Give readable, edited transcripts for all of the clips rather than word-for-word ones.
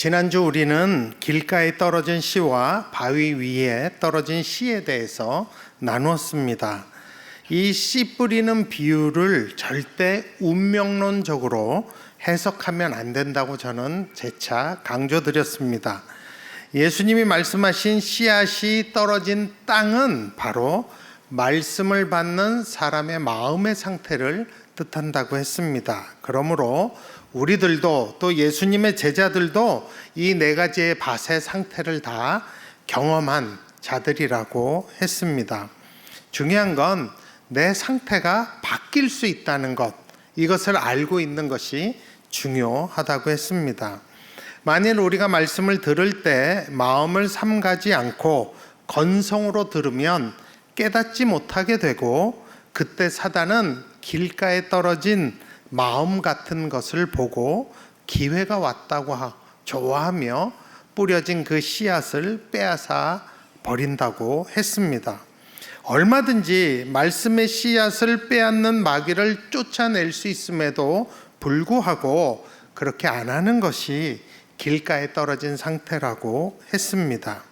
지난주 우리는 길가에 떨어진 씨와 바위 위에 떨어진 씨에 대해서 나누었습니다. 이 씨 뿌리는 비유를 절대 운명론적으로 해석하면 안 된다고 저는 재차 강조드렸습니다. 예수님이 말씀하신 씨앗이 떨어진 땅은 바로 말씀을 받는 사람의 마음의 상태를 뜻한다고 했습니다. 그러므로 우리들도 또 예수님의 제자들도 이 네 가지의 밭의 상태를 다 경험한 자들이라고 했습니다. 중요한 건 내 상태가 바뀔 수 있다는 것, 이것을 알고 있는 것이 중요하다고 했습니다. 만일 우리가 말씀을 들을 때 마음을 삼가지 않고 건성으로 들으면 깨닫지 못하게 되고, 그때 사단은 길가에 떨어진 마음 같은 것을 보고 기회가 왔다고 좋아하며 뿌려진 그 씨앗을 빼앗아 버린다고 했습니다. 얼마든지 말씀의 씨앗을 빼앗는 마귀를 쫓아낼 수 있음에도 불구하고 그렇게 안 하는 것이 길가에 떨어진 상태라고 했습니다.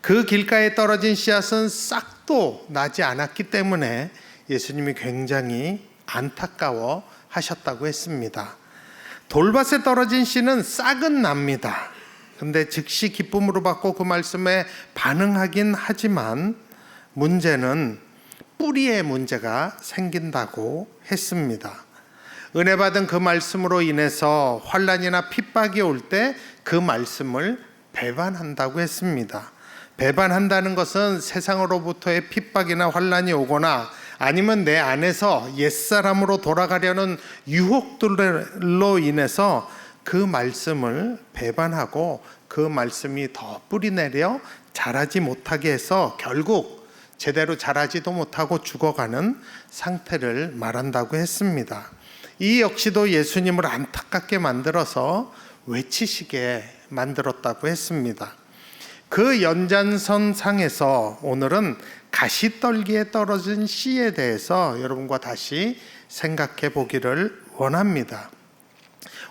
그 길가에 떨어진 씨앗은 싹도 나지 않았기 때문에 예수님이 굉장히 안타까워 하셨다고 했습니다. 돌밭에 떨어진 씨는 싹은 납니다. 근데 즉시 기쁨으로 받고 그 말씀에 반응하긴 하지만 문제는 뿌리에 문제가 생긴다고 했습니다. 은혜 받은 그 말씀으로 인해서 환난이나 핍박이 올 때 그 말씀을 배반한다고 했습니다. 배반한다는 것은 세상으로부터의 핍박이나 환난이 오거나 아니면 내 안에서 옛사람으로 돌아가려는 유혹들로 인해서 그 말씀을 배반하고 그 말씀이 더 뿌리내려 자라지 못하게 해서 결국 제대로 자라지도 못하고 죽어가는 상태를 말한다고 했습니다. 이 역시도 예수님을 안타깝게 만들어서 외치시게 만들었다고 했습니다. 그 연장선상에서 오늘은 가시떨기에 떨어진 씨에 대해서 여러분과 다시 생각해 보기를 원합니다.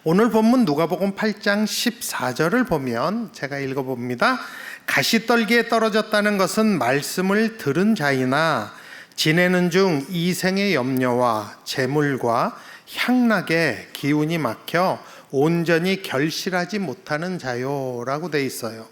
오늘 본문 누가복음 8장 14절을 보면 제가 읽어봅니다. 가시떨기에 떨어졌다는 것은 말씀을 들은 자이나 지내는 중 이생의 염려와 재물과 향락에 기운이 막혀 온전히 결실하지 못하는 자요라고 돼 있어요.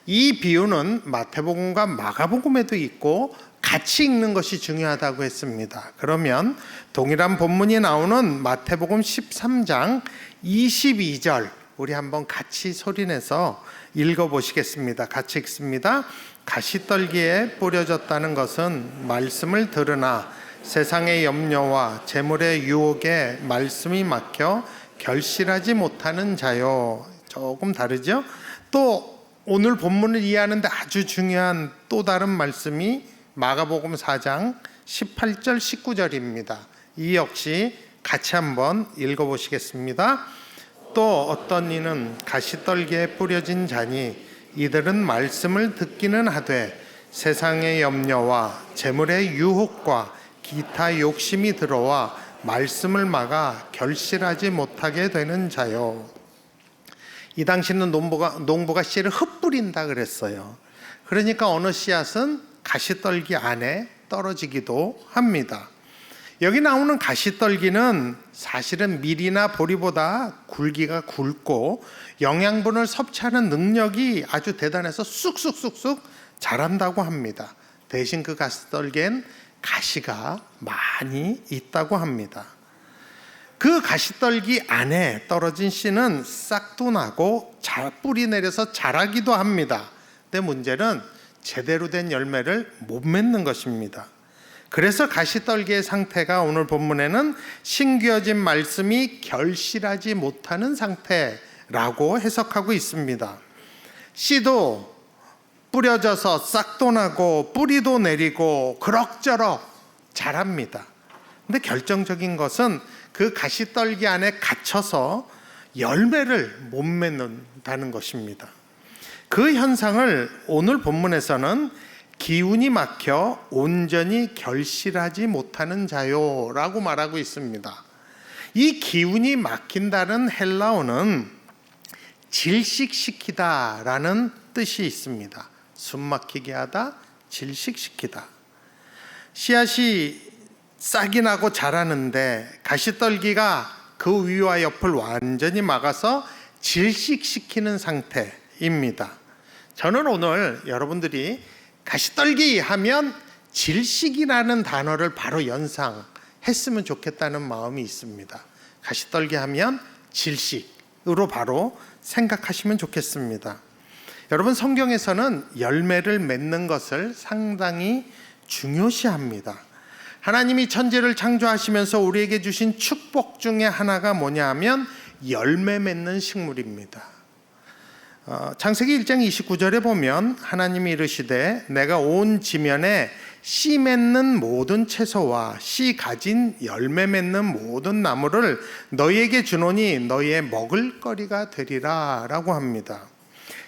이 비유는 마태복음과 마가복음에도 있고 같이 읽는 것이 중요하다고 했습니다. 그러면 동일한 본문이 나오는 마태복음 13장 22절 우리 한번 같이 소리내서 읽어보시겠습니다. 같이 읽습니다. 가시떨기에 뿌려졌다는 것은 말씀을 들으나 세상의 염려와 재물의 유혹에 말씀이 막혀 결실하지 못하는 자요. 조금 다르죠? 또 오늘 본문을 이해하는데 아주 중요한 또 다른 말씀이 마가복음 4장 18절 19절입니다. 이 역시 같이 한번 읽어보시겠습니다. 또 어떤 이는 가시떨기에 뿌려진 자니 이들은 말씀을 듣기는 하되 세상의 염려와 재물의 유혹과 기타 욕심이 들어와 말씀을 막아 결실하지 못하게 되는 자요. 이 당시는 농부가 씨를 흩뿌린다 그랬어요. 그러니까 어느 씨앗은 가시떨기 안에 떨어지기도 합니다. 여기 나오는 가시떨기는 사실은 밀이나 보리보다 굵기가 굵고 영양분을 섭취하는 능력이 아주 대단해서 쑥쑥쑥쑥 자란다고 합니다. 대신 그 가시떨기엔 가시가 많이 있다고 합니다. 그 가시떨기 안에 떨어진 씨는 싹도 나고 뿌리 내려서 자라기도 합니다. 근데 문제는 제대로 된 열매를 못 맺는 것입니다. 그래서 가시떨기의 상태가 오늘 본문에는 신귀어진 말씀이 결실하지 못하는 상태라고 해석하고 있습니다. 씨도 뿌려져서 싹도 나고 뿌리도 내리고 그럭저럭 자랍니다. 근데 결정적인 것은 그 가시떨기 안에 갇혀서 열매를 못 맺는다는 것입니다. 그 현상을 오늘 본문에서는 기운이 막혀 온전히 결실하지 못하는 자요라고 말하고 있습니다. 이 기운이 막힌다는 헬라어는 질식시키다라는 뜻이 있습니다. 숨막히게 하다, 질식시키다. 씨앗이 싹이 나고 자라는데 가시떨기가 그 위와 옆을 완전히 막아서 질식시키는 상태입니다. 저는 오늘 여러분들이 가시떨기 하면 질식이라는 단어를 바로 연상했으면 좋겠다는 마음이 있습니다. 가시떨기 하면 질식으로 바로 생각하시면 좋겠습니다. 여러분, 성경에서는 열매를 맺는 것을 상당히 중요시합니다. 하나님이 천지를 창조하시면서 우리에게 주신 축복 중에 하나가 뭐냐 하면 열매 맺는 식물입니다. 창세기 1장 29절에 보면 하나님이 이르시되 내가 온 지면에 씨 맺는 모든 채소와 씨 가진 열매 맺는 모든 나무를 너희에게 주노니 너희의 먹을거리가 되리라 라고 합니다.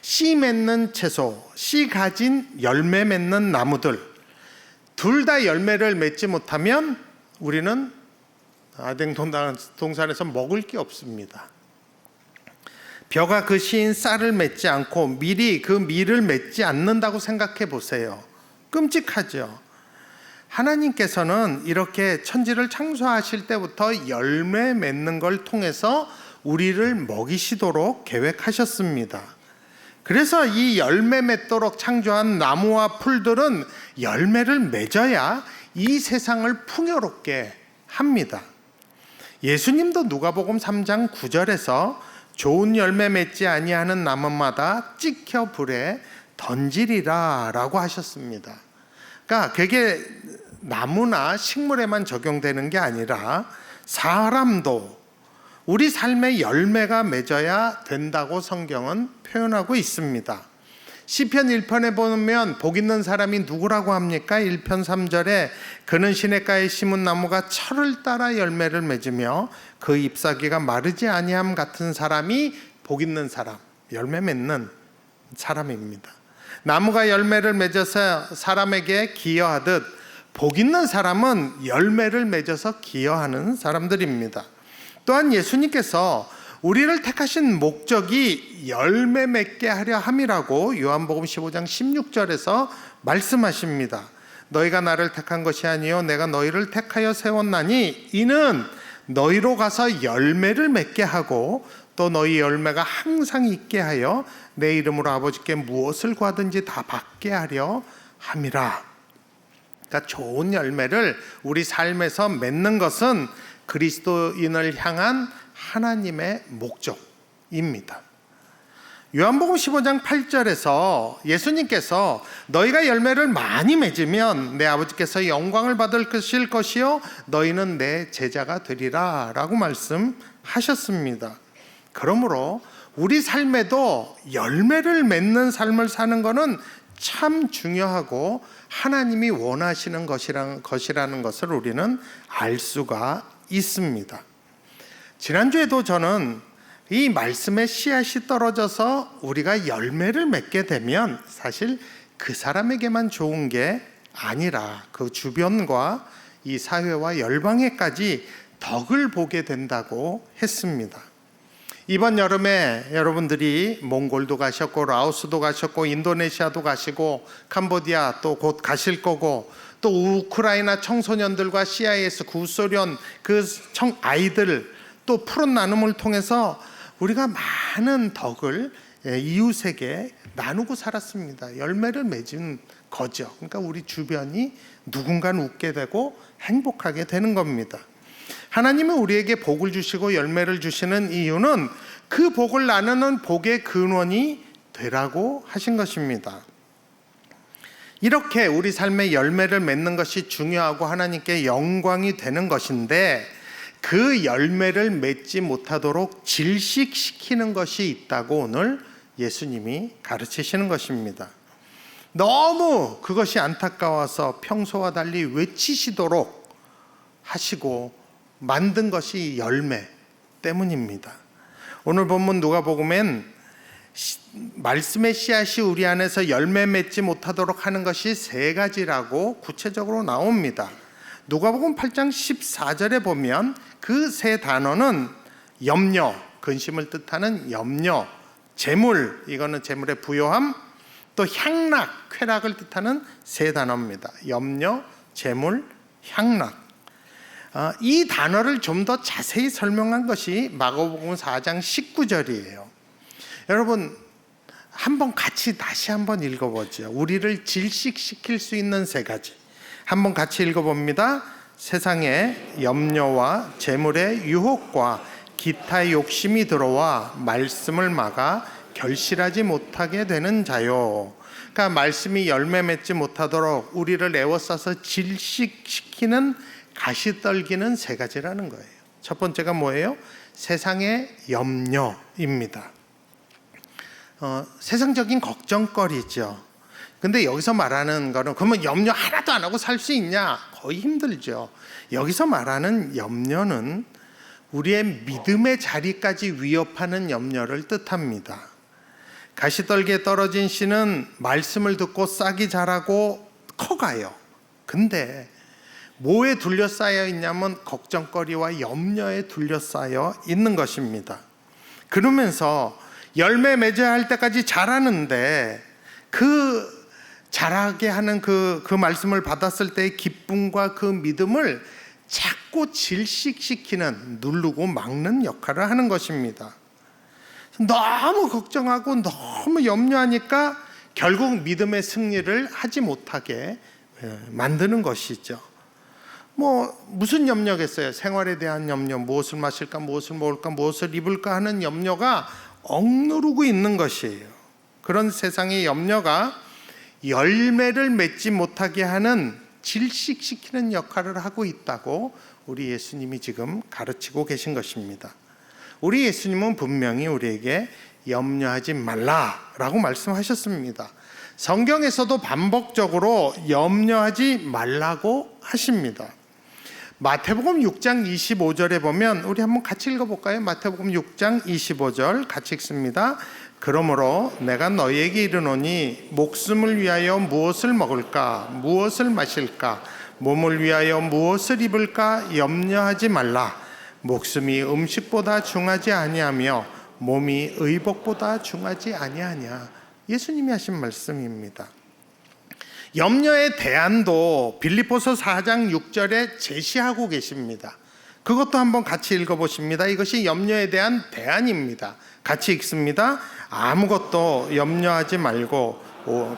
씨 맺는 채소, 씨 가진 열매 맺는 나무들, 둘 다 열매를 맺지 못하면 우리는 아댕동산에서 먹을 게 없습니다. 벼가 그 씨인 쌀을 맺지 않고 밀이 그 밀을 맺지 않는다고 생각해 보세요. 끔찍하죠. 하나님께서는 이렇게 천지를 창조하실 때부터 열매 맺는 걸 통해서 우리를 먹이시도록 계획하셨습니다. 그래서 이 열매 맺도록 창조한 나무와 풀들은 열매를 맺어야 이 세상을 풍요롭게 합니다. 예수님도 누가복음 3장 9절에서 좋은 열매 맺지 아니하는 나무마다 찍혀 불에 던지리라 라고 하셨습니다. 그러니까 그게 나무나 식물에만 적용되는 게 아니라 사람도 우리 삶의 열매가 맺어야 된다고 성경은 표현하고 있습니다. 시편 1편에 보면 복 있는 사람이 누구라고 합니까? 1편 3절에 그는 시냇가에 심은 나무가 철을 따라 열매를 맺으며 그 잎사귀가 마르지 아니함 같은 사람이 복 있는 사람, 열매 맺는 사람입니다. 나무가 열매를 맺어서 사람에게 기여하듯 복 있는 사람은 열매를 맺어서 기여하는 사람들입니다. 또한 예수님께서 우리를 택하신 목적이 열매 맺게 하려 함이라고 요한복음 15장 16절에서 말씀하십니다. 너희가 나를 택한 것이 아니요 내가 너희를 택하여 세웠나니 이는 너희로 가서 열매를 맺게 하고 또 너희 열매가 항상 있게 하여 내 이름으로 아버지께 무엇을 구하든지 다 받게 하려 함이라. 그러니까 좋은 열매를 우리 삶에서 맺는 것은 그리스도인을 향한 하나님의 목적입니다. 요한복음 15장 8절에서 예수님께서 너희가 열매를 많이 맺으면 내 아버지께서 영광을 받을 것이요 너희는 내 제자가 되리라 라고 말씀하셨습니다. 그러므로 우리 삶에도 열매를 맺는 삶을 사는 것은 참 중요하고 하나님이 원하시는 것이라는 것을 우리는 알 수가 있습니다. 지난주에도 저는 이 말씀의 씨앗이 떨어져서 우리가 열매를 맺게 되면 사실 그 사람에게만 좋은 게 아니라 그 주변과 이 사회와 열방에까지 덕을 보게 된다고 했습니다. 이번 여름에 여러분들이 몽골도 가셨고 라오스도 가셨고 인도네시아도 가시고 캄보디아 또 곧 가실 거고 또 우크라이나 청소년들과 CIS 구소련 그 아이들 또 푸른 나눔을 통해서 우리가 많은 덕을 이웃에게 나누고 살았습니다. 열매를 맺은 거죠. 그러니까 우리 주변이 누군가는 웃게 되고 행복하게 되는 겁니다. 하나님은 우리에게 복을 주시고 열매를 주시는 이유는 그 복을 나누는 복의 근원이 되라고 하신 것입니다. 이렇게 우리 삶의 열매를 맺는 것이 중요하고 하나님께 영광이 되는 것인데 그 열매를 맺지 못하도록 질식시키는 것이 있다고 오늘 예수님이 가르치시는 것입니다. 너무 그것이 안타까워서 평소와 달리 외치시도록 하시고 만든 것이 열매 때문입니다. 오늘 본문 누가복음엔 말씀의 씨앗이 우리 안에서 열매 맺지 못하도록 하는 것이 세 가지라고 구체적으로 나옵니다. 누가복음 8장 14절에 보면 그 세 단어는 염려, 근심을 뜻하는 염려, 재물, 이거는 재물의 부요함, 또 향락, 쾌락을 뜻하는 세 단어입니다. 염려, 재물, 향락. 이 단어를 좀 더 자세히 설명한 것이 마가복음 4장 19절이에요. 여러분 한번 같이 다시 한번 읽어보죠. 우리를 질식시킬 수 있는 세 가지 한번 같이 읽어봅니다. 세상에 염려와 재물의 유혹과 기타의 욕심이 들어와 말씀을 막아 결실하지 못하게 되는 자요. 그러니까 말씀이 열매 맺지 못하도록 우리를 에워싸서 질식시키는 가시 떨기는 세 가지라는 거예요. 첫 번째가 뭐예요? 세상의 염려입니다. 세상적인 걱정거리죠. 근데 여기서 말하는 거는 그러면 염려 하나도 안 하고 살 수 있냐? 거의 힘들죠. 여기서 말하는 염려는 우리의 믿음의 자리까지 위협하는 염려를 뜻합니다. 가시떨기에 떨어진 씨는 말씀을 듣고 싹이 자라고 커가요. 근데 뭐에 둘러싸여 있냐면 걱정거리와 염려에 둘러싸여 있는 것입니다. 그러면서 열매 맺어야 할 때까지 자라는데 그 자라게 하는 그 말씀을 받았을 때의 기쁨과 그 믿음을 자꾸 질식시키는, 누르고 막는 역할을 하는 것입니다. 너무 걱정하고 너무 염려하니까 결국 믿음의 승리를 하지 못하게 만드는 것이죠. 무슨 염려겠어요? 생활에 대한 염려, 무엇을 마실까, 무엇을 먹을까, 무엇을 입을까 하는 염려가 억누르고 있는 것이에요. 그런 세상의 염려가 열매를 맺지 못하게 하는, 질식시키는 역할을 하고 있다고 우리 예수님이 지금 가르치고 계신 것입니다. 우리 예수님은 분명히 우리에게 염려하지 말라라고 말씀하셨습니다. 성경에서도 반복적으로 염려하지 말라고 하십니다. 마태복음 6장 25절에 보면 우리 한번 같이 읽어볼까요? 마태복음 6장 25절 같이 읽습니다. 그러므로 내가 너희에게 이르노니 목숨을 위하여 무엇을 먹을까, 무엇을 마실까, 몸을 위하여 무엇을 입을까 염려하지 말라. 목숨이 음식보다 중하지 아니하며 몸이 의복보다 중하지 아니하냐. 예수님이 하신 말씀입니다. 염려의 대안도 빌립보서 4장 6절에 제시하고 계십니다. 그것도 한번 같이 읽어보십니다. 이것이 염려에 대한 대안입니다. 같이 읽습니다. 아무것도 염려하지 말고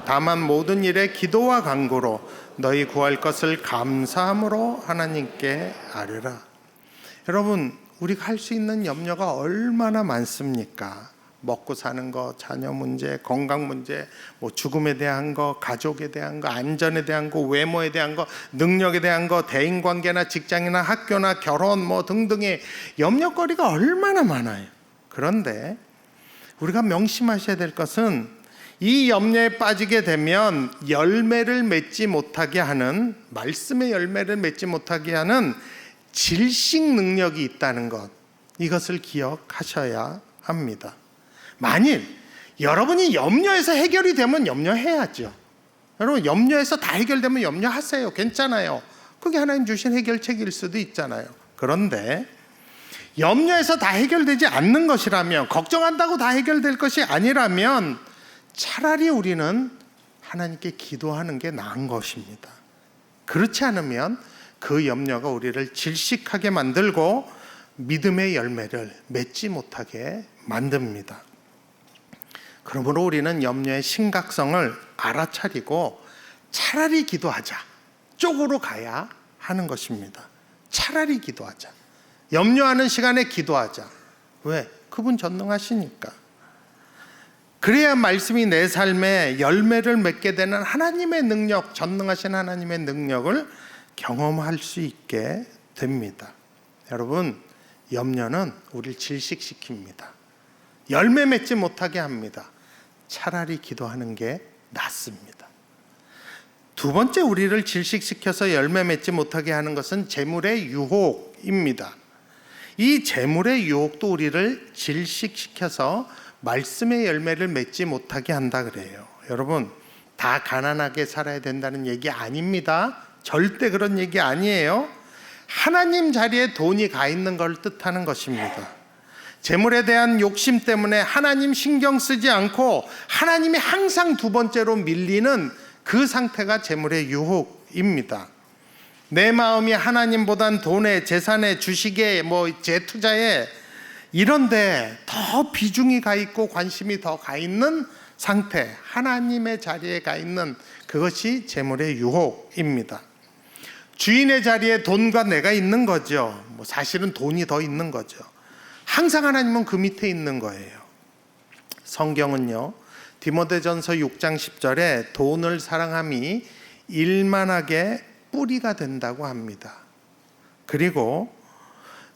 다만 모든 일에 기도와 간구로 너희 구할 것을 감사함으로 하나님께 아뢰라. 여러분, 우리가 할 수 있는 염려가 얼마나 많습니까? 먹고 사는 거, 자녀 문제, 건강 문제, 죽음에 대한 거, 가족에 대한 거, 안전에 대한 거, 외모에 대한 거, 능력에 대한 거, 대인관계나 직장이나 학교나 결혼 등등의 염려거리가 얼마나 많아요. 그런데 우리가 명심하셔야 될 것은 이 염려에 빠지게 되면 열매를 맺지 못하게 하는, 말씀의 열매를 맺지 못하게 하는 질식 능력이 있다는 것, 이것을 기억하셔야 합니다. 만일 여러분이 염려해서 해결이 되면 염려해야죠. 여러분, 염려해서 다 해결되면 염려하세요. 괜찮아요. 그게 하나님 주신 해결책일 수도 있잖아요. 그런데 염려해서 다 해결되지 않는 것이라면, 걱정한다고 다 해결될 것이 아니라면 차라리 우리는 하나님께 기도하는 게 나은 것입니다. 그렇지 않으면 그 염려가 우리를 질식하게 만들고 믿음의 열매를 맺지 못하게 만듭니다. 그러므로 우리는 염려의 심각성을 알아차리고 차라리 기도하자 쪽으로 가야 하는 것입니다. 차라리 기도하자. 염려하는 시간에 기도하자. 왜? 그분 전능하시니까. 그래야 말씀이 내 삶에 열매를 맺게 되는 하나님의 능력, 전능하신 하나님의 능력을 경험할 수 있게 됩니다. 여러분, 염려는 우리를 질식시킵니다. 열매 맺지 못하게 합니다. 차라리 기도하는 게 낫습니다. 두 번째, 우리를 질식시켜서 열매 맺지 못하게 하는 것은 재물의 유혹입니다. 이 재물의 유혹도 우리를 질식시켜서 말씀의 열매를 맺지 못하게 한다 그래요. 여러분, 다 가난하게 살아야 된다는 얘기 아닙니다. 절대 그런 얘기 아니에요. 하나님 자리에 돈이 가 있는 걸 뜻하는 것입니다. 재물에 대한 욕심 때문에 하나님 신경 쓰지 않고 하나님이 항상 두 번째로 밀리는 그 상태가 재물의 유혹입니다. 내 마음이 하나님보단 돈에, 재산에, 주식에, 재투자에 이런데 더 비중이 가 있고 관심이 더 가 있는 상태, 하나님의 자리에 가 있는 그것이 재물의 유혹입니다. 주인의 자리에 돈과 내가 있는 거죠. 사실은 돈이 더 있는 거죠. 항상 하나님은 그 밑에 있는 거예요. 성경은요, 디모데전서 6장 10절에 돈을 사랑함이 일만하게 뿌리가 된다고 합니다. 그리고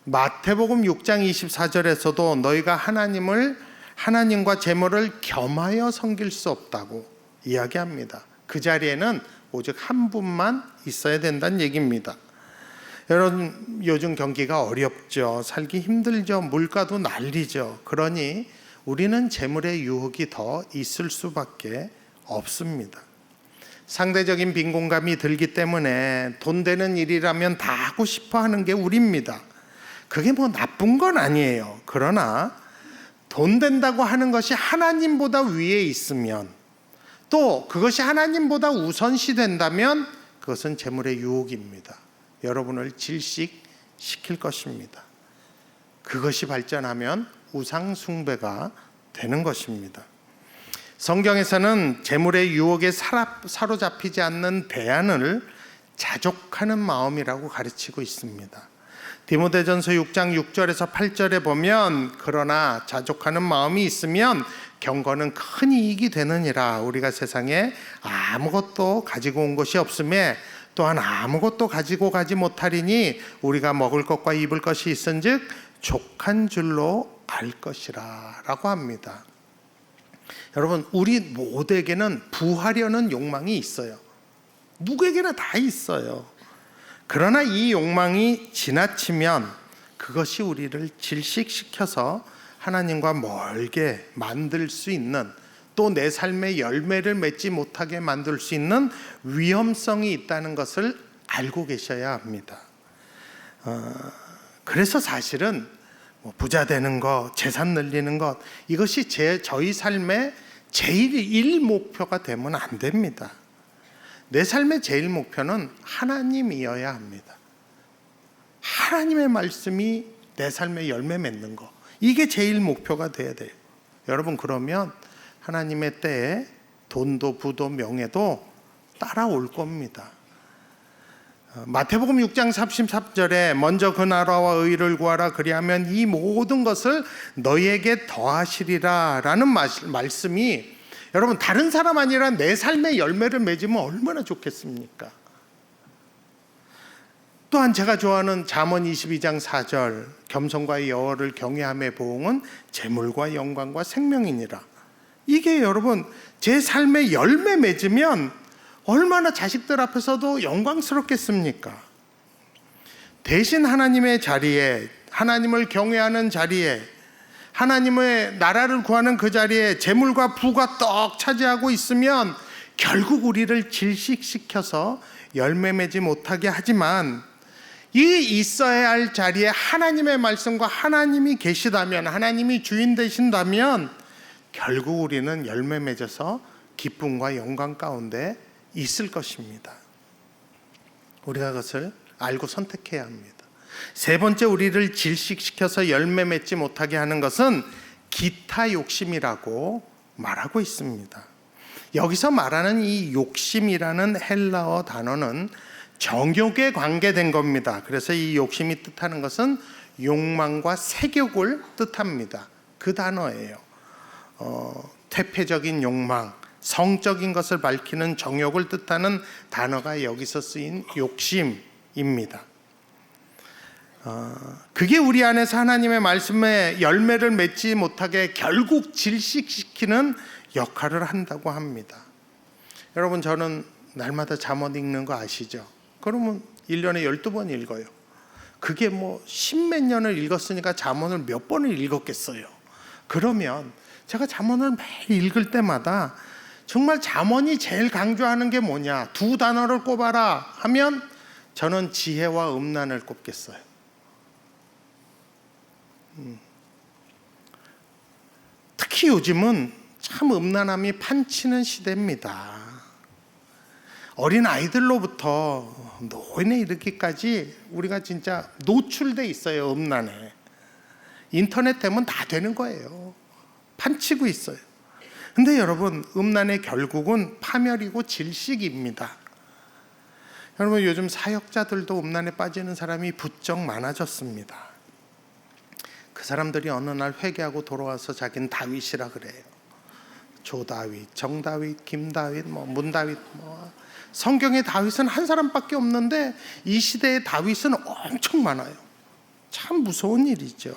마태복음 6장 24절에서도 너희가 하나님과 재물을 겸하여 섬길 수 없다고 이야기합니다. 그 자리에는 오직 한 분만 있어야 된다는 얘기입니다. 여러분, 요즘 경기가 어렵죠. 살기 힘들죠. 물가도 난리죠. 그러니 우리는 재물의 유혹이 더 있을 수밖에 없습니다. 상대적인 빈곤감이 들기 때문에 돈 되는 일이라면 다 하고 싶어 하는 게 우리입니다. 그게 나쁜 건 아니에요. 그러나 돈 된다고 하는 것이 하나님보다 위에 있으면, 또 그것이 하나님보다 우선시 된다면 그것은 재물의 유혹입니다. 여러분을 질식시킬 것입니다. 그것이 발전하면 우상 숭배가 되는 것입니다. 성경에서는 재물의 유혹에 사로잡히지 않는 대안을 자족하는 마음이라고 가르치고 있습니다. 디모데전서 6장 6절에서 8절에 보면 그러나 자족하는 마음이 있으면 경건은 큰 이익이 되느니라. 우리가 세상에 아무것도 가지고 온 것이 없음에 또한 아무것도 가지고 가지 못하리니 우리가 먹을 것과 입을 것이 있은즉 족한 줄로 알 것이라 라고 합니다. 여러분, 우리 모두에게는 부하려는 욕망이 있어요. 누구에게나 다 있어요. 그러나 이 욕망이 지나치면 그것이 우리를 질식시켜서 하나님과 멀게 만들 수 있는, 또 내 삶의 열매를 맺지 못하게 만들 수 있는 위험성이 있다는 것을 알고 계셔야 합니다. 그래서 사실은 부자 되는 것, 재산 늘리는 것, 이것이 저희 삶의 제일 목표가 되면 안 됩니다. 내 삶의 제일 목표는 하나님이어야 합니다. 하나님의 말씀이 내 삶의 열매 맺는 것, 이게 제일 목표가 돼야 돼요. 여러분, 그러면 하나님의 때에 돈도 부도 명예도 따라올 겁니다. 마태복음 6장 33절에 먼저 그 나라와 의를 구하라 그리하면 이 모든 것을 너희에게 더하시리라 라는 말씀이, 여러분, 다른 사람 아니라 내 삶의 열매를 맺으면 얼마나 좋겠습니까? 또한 제가 좋아하는 잠언 22장 4절, 겸손과 여호와를 경외함의 보응은 재물과 영광과 생명이니라. 이게 여러분, 제 삶의 열매 맺으면 얼마나 자식들 앞에서도 영광스럽겠습니까? 대신 하나님의 자리에, 하나님을 경외하는 자리에, 하나님의 나라를 구하는 그 자리에 재물과 부가 떡 차지하고 있으면 결국 우리를 질식시켜서 열매 맺지 못하게 하지만, 이 있어야 할 자리에 하나님의 말씀과 하나님이 계시다면, 하나님이 주인 되신다면 결국 우리는 열매 맺어서 기쁨과 영광 가운데 있을 것입니다. 우리가 그것을 알고 선택해야 합니다. 세 번째, 우리를 질식시켜서 열매 맺지 못하게 하는 것은 기타 욕심이라고 말하고 있습니다. 여기서 말하는 이 욕심이라는 헬라어 단어는 정욕에 관계된 겁니다. 그래서 이 욕심이 뜻하는 것은 욕망과 색욕을 뜻합니다. 그 단어예요. 퇴폐적인 욕망, 성적인 것을 밝히는 정욕을 뜻하는 단어가 여기서 쓰인 욕심입니다. 그게 우리 안에서 하나님의 말씀에 열매를 맺지 못하게 결국 질식시키는 역할을 한다고 합니다. 여러분, 저는 날마다 잠언 읽는 거 아시죠? 그러면 1년에 12번 읽어요. 그게 십몇 년을 읽었으니까 잠언을 몇 번을 읽었겠어요. 그러면 제가 잠언을 매일 읽을 때마다 정말 잠언이 제일 강조하는 게 뭐냐, 두 단어를 꼽아라 하면 저는 지혜와 음란을 꼽겠어요. 특히 요즘은 참 음란함이 판치는 시대입니다. 어린 아이들로부터 노인에 이르기까지 우리가 진짜 노출돼 있어요. 음란에. 인터넷 되면 다 되는 거예요. 판치고 있어요. 근데 여러분, 음란의 결국은 파멸이고 질식입니다. 여러분, 요즘 사역자들도 음란에 빠지는 사람이 부쩍 많아졌습니다. 그 사람들이 어느 날 회개하고 돌아와서 자기는 다윗이라 그래요. 조다윗, 정다윗, 김다윗, 문다윗, 성경의 다윗은 한 사람밖에 없는데 이 시대의 다윗은 엄청 많아요. 참 무서운 일이죠.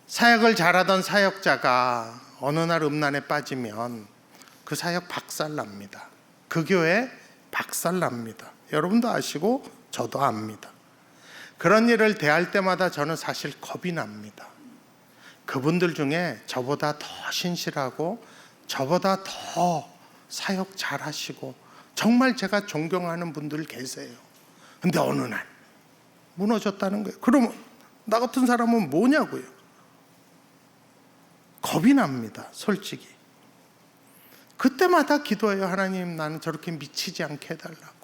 사역을 잘하던 사역자가 어느 날 음란에 빠지면 그 사역 박살납니다. 그 교회 박살납니다. 여러분도 아시고 저도 압니다. 그런 일을 대할 때마다 저는 사실 겁이 납니다. 그분들 중에 저보다 더 신실하고 저보다 더 사역 잘하시고 정말 제가 존경하는 분들 계세요. 근데 어느 날 무너졌다는 거예요. 그러면 나 같은 사람은 뭐냐고요. 겁이 납니다. 솔직히. 그때마다 기도해요. 하나님, 나는 저렇게 미치지 않게 해달라고.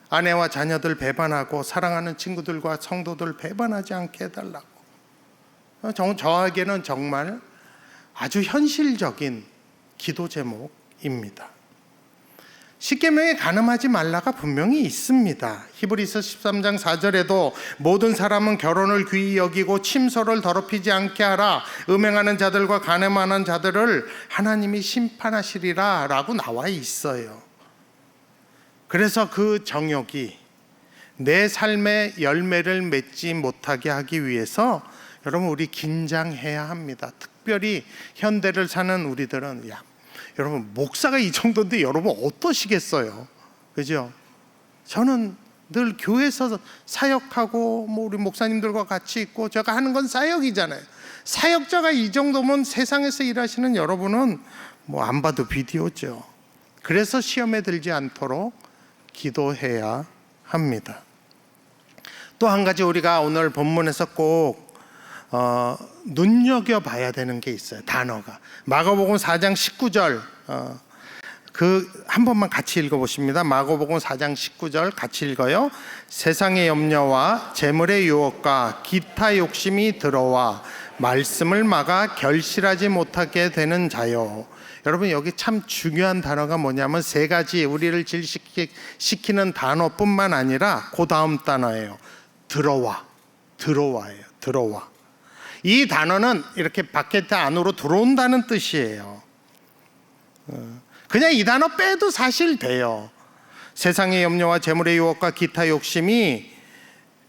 아내와 자녀들 배반하고 사랑하는 친구들과 성도들 배반하지 않게 해달라고. 저에게는 정말 아주 현실적인 기도 제목입니다. 십계명에 간음하지 말라가 분명히 있습니다. 히브리서 13장 4절에도 모든 사람은 결혼을 귀히 여기고 침소를 더럽히지 않게 하라. 음행하는 자들과 간음하는 자들을 하나님이 심판하시리라 라고 나와 있어요. 그래서 그 정욕이 내 삶의 열매를 맺지 못하게 하기 위해서 여러분, 우리 긴장해야 합니다. 특별히 현대를 사는 우리들은 여러분, 목사가 이 정도인데 여러분 어떠시겠어요? 그죠? 저는 늘 교회에서 사역하고 우리 목사님들과 같이 있고 제가 하는 건 사역이잖아요. 사역자가 이 정도면 세상에서 일하시는 여러분은 안 봐도 비디오죠. 그래서 시험에 들지 않도록 기도해야 합니다. 또 한 가지 우리가 오늘 본문에서 꼭 눈여겨봐야 되는 게 있어요. 단어가 마가복음 4장 19절 한 번만 같이 읽어보십니다. 마가복음 4장 19절 같이 읽어요. 세상의 염려와 재물의 유혹과 기타 욕심이 들어와 말씀을 막아 결실하지 못하게 되는 자요. 여러분, 여기 참 중요한 단어가 뭐냐면 세 가지 우리를 질식시키는 단어뿐만 아니라 그 다음 단어예요. 들어와예요. 들어와. 이 단어는 이렇게 바켓 안으로 들어온다는 뜻이에요. 그냥 이 단어 빼도 사실 돼요. 세상의 염려와 재물의 유혹과 기타 욕심이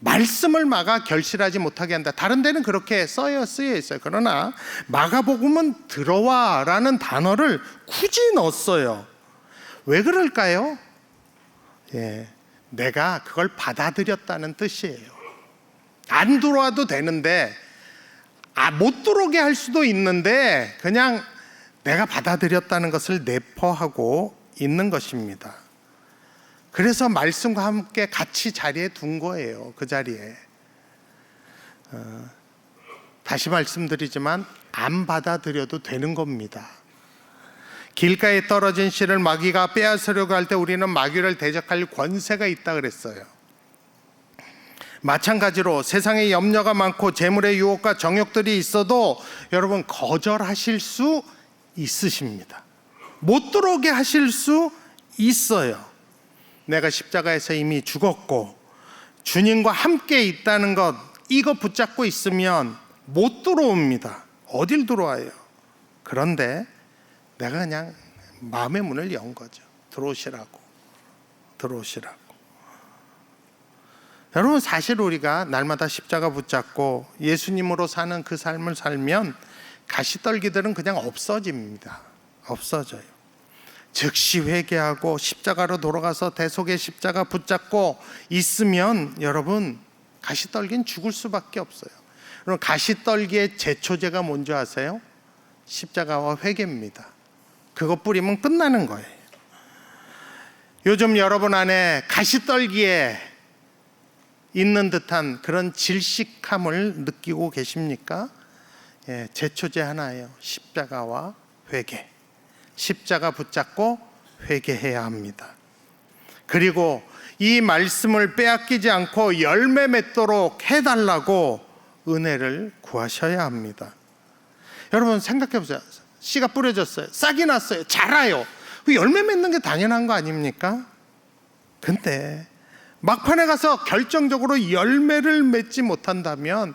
말씀을 막아 결실하지 못하게 한다. 다른 데는 그렇게 쓰여 있어요. 그러나 마가복음은 들어와라는 단어를 굳이 넣었어요. 왜 그럴까요? 내가 그걸 받아들였다는 뜻이에요. 안 들어와도 되는데 못 들어오게 할 수도 있는데 그냥 내가 받아들였다는 것을 내포하고 있는 것입니다. 그래서 말씀과 함께 같이 자리에 둔 거예요. 그 자리에. 다시 말씀드리지만 안 받아들여도 되는 겁니다. 길가에 떨어진 씨를 마귀가 빼앗으려고 할 때 우리는 마귀를 대적할 권세가 있다 그랬어요. 마찬가지로 세상에 염려가 많고 재물의 유혹과 정욕들이 있어도 여러분 거절하실 수 있으십니다. 못 들어오게 하실 수 있어요. 내가 십자가에서 이미 죽었고 주님과 함께 있다는 것, 이거 붙잡고 있으면 못 들어옵니다. 어딜 들어와요? 그런데 내가 그냥 마음의 문을 연 거죠. 들어오시라고. 여러분, 사실 우리가 날마다 십자가 붙잡고 예수님으로 사는 그 삶을 살면 가시떨기들은 그냥 없어집니다. 없어져요. 즉시 회개하고 십자가로 돌아가서 대속의 십자가 붙잡고 있으면 여러분, 가시떨기는 죽을 수밖에 없어요. 여러분, 가시떨기의 제초제가 뭔지 아세요? 십자가와 회개입니다. 그거 뿌리면 끝나는 거예요. 요즘 여러분 안에 가시떨기에 있는 듯한 그런 질식함을 느끼고 계십니까? 제초제 하나예요. 십자가와 회개. 십자가 붙잡고 회개해야 합니다. 그리고 이 말씀을 빼앗기지 않고 열매 맺도록 해달라고 은혜를 구하셔야 합니다. 여러분 생각해 보세요. 씨가 뿌려졌어요. 싹이 났어요. 자라요. 그 열매 맺는 게 당연한 거 아닙니까? 근데 막판에 가서 결정적으로 열매를 맺지 못한다면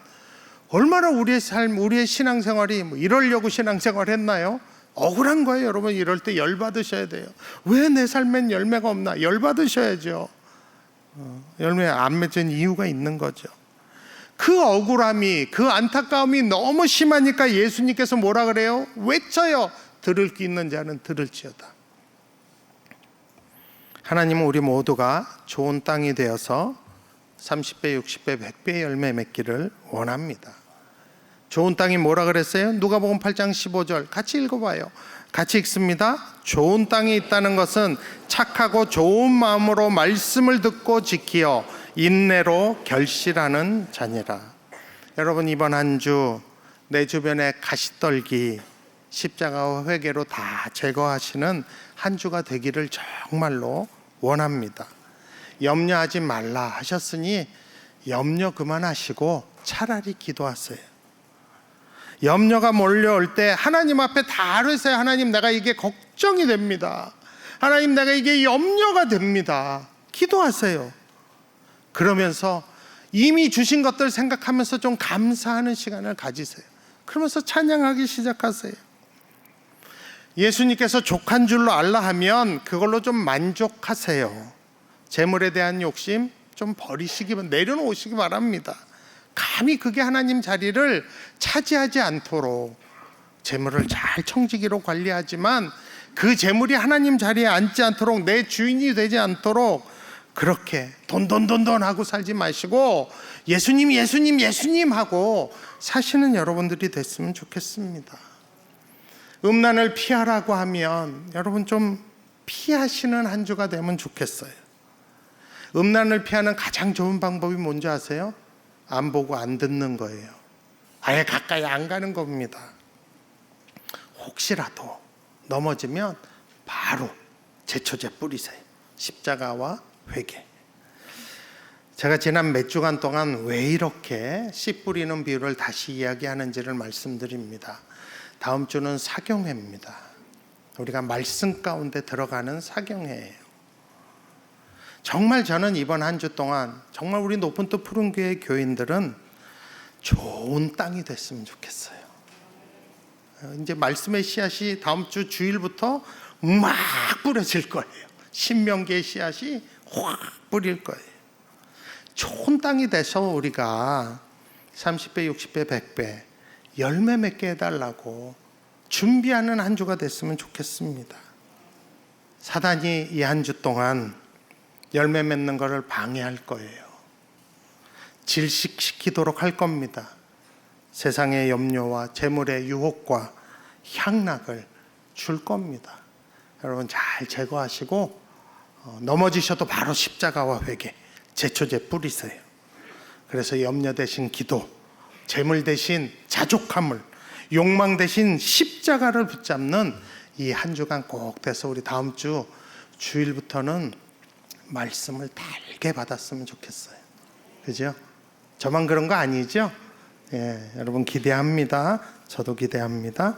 얼마나 우리의 삶, 우리의 신앙생활이 이러려고 신앙생활 했나요? 억울한 거예요. 여러분 이럴 때 열받으셔야 돼요. 왜 내 삶엔 열매가 없나? 열받으셔야죠. 열매 안 맺은 이유가 있는 거죠. 그 억울함이, 그 안타까움이 너무 심하니까 예수님께서 뭐라 그래요? 외쳐요. 들을 귀 있는 자는 들을지어다. 하나님은 우리 모두가 좋은 땅이 되어서 30배, 60배, 100배 열매 맺기를 원합니다. 좋은 땅이 뭐라 그랬어요? 누가복음 8장 15절 같이 읽어봐요. 같이 읽습니다. 좋은 땅이 있다는 것은 착하고 좋은 마음으로 말씀을 듣고 지키어 인내로 결실하는 자니라. 여러분 이번 한 주 내 주변에 가시떨기, 십자가와 회개로 다 제거하시는 한 주가 되기를 정말로 원합니다. 염려하지 말라 하셨으니 염려 그만하시고 차라리 기도하세요. 염려가 몰려올 때 하나님 앞에 다 아뢰세요. 하나님 내가 이게 걱정이 됩니다. 하나님 내가 이게 염려가 됩니다. 기도하세요. 그러면서 이미 주신 것들 생각하면서 좀 감사하는 시간을 가지세요. 그러면서 찬양하기 시작하세요. 예수님께서 족한 줄로 알라 하면 그걸로 좀 만족하세요. 재물에 대한 욕심 좀 버리시기, 내려놓으시기 바랍니다. 감히 그게 하나님 자리를 차지하지 않도록 재물을 잘 청지기로 관리하지만 그 재물이 하나님 자리에 앉지 않도록, 내 주인이 되지 않도록 그렇게 돈 하고 살지 마시고 예수님 예수님 예수님 하고 사시는 여러분들이 됐으면 좋겠습니다. 음란을 피하라고 하면 여러분 좀 피하시는 한 주가 되면 좋겠어요. 음란을 피하는 가장 좋은 방법이 뭔지 아세요? 안 보고 안 듣는 거예요. 아예 가까이 안 가는 겁니다. 혹시라도 넘어지면 바로 제초제 뿌리세요. 십자가와 회개. 제가 지난 몇 주간 동안 왜 이렇게 씨 뿌리는 비유를 다시 이야기하는지를 말씀드립니다. 다음 주는 사경회입니다. 우리가 말씀 가운데 들어가는 사경회예요. 정말 저는 이번 한 주 동안 정말 우리 높은 뜻 푸른 교회 교인들은 좋은 땅이 됐으면 좋겠어요. 이제 말씀의 씨앗이 다음 주 주일부터 막 뿌려질 거예요. 신명기의 씨앗이 확 뿌릴 거예요. 좋은 땅이 돼서 우리가 30배, 60배, 100배 열매 맺게 해달라고 준비하는 한 주가 됐으면 좋겠습니다. 사단이 이 한 주 동안 열매 맺는 것을 방해할 거예요. 질식시키도록 할 겁니다. 세상의 염려와 재물의 유혹과 향락을 줄 겁니다. 여러분 잘 제거하시고 넘어지셔도 바로 십자가와 회개, 제초제 뿌리세요. 그래서 염려 대신 기도, 재물 대신 자족함을, 욕망 대신 십자가를 붙잡는 이 한 주간 꼭 돼서 우리 다음 주 주일부터는 말씀을 달게 받았으면 좋겠어요. 그죠? 저만 그런 거 아니죠? 예, 여러분 기대합니다. 저도 기대합니다.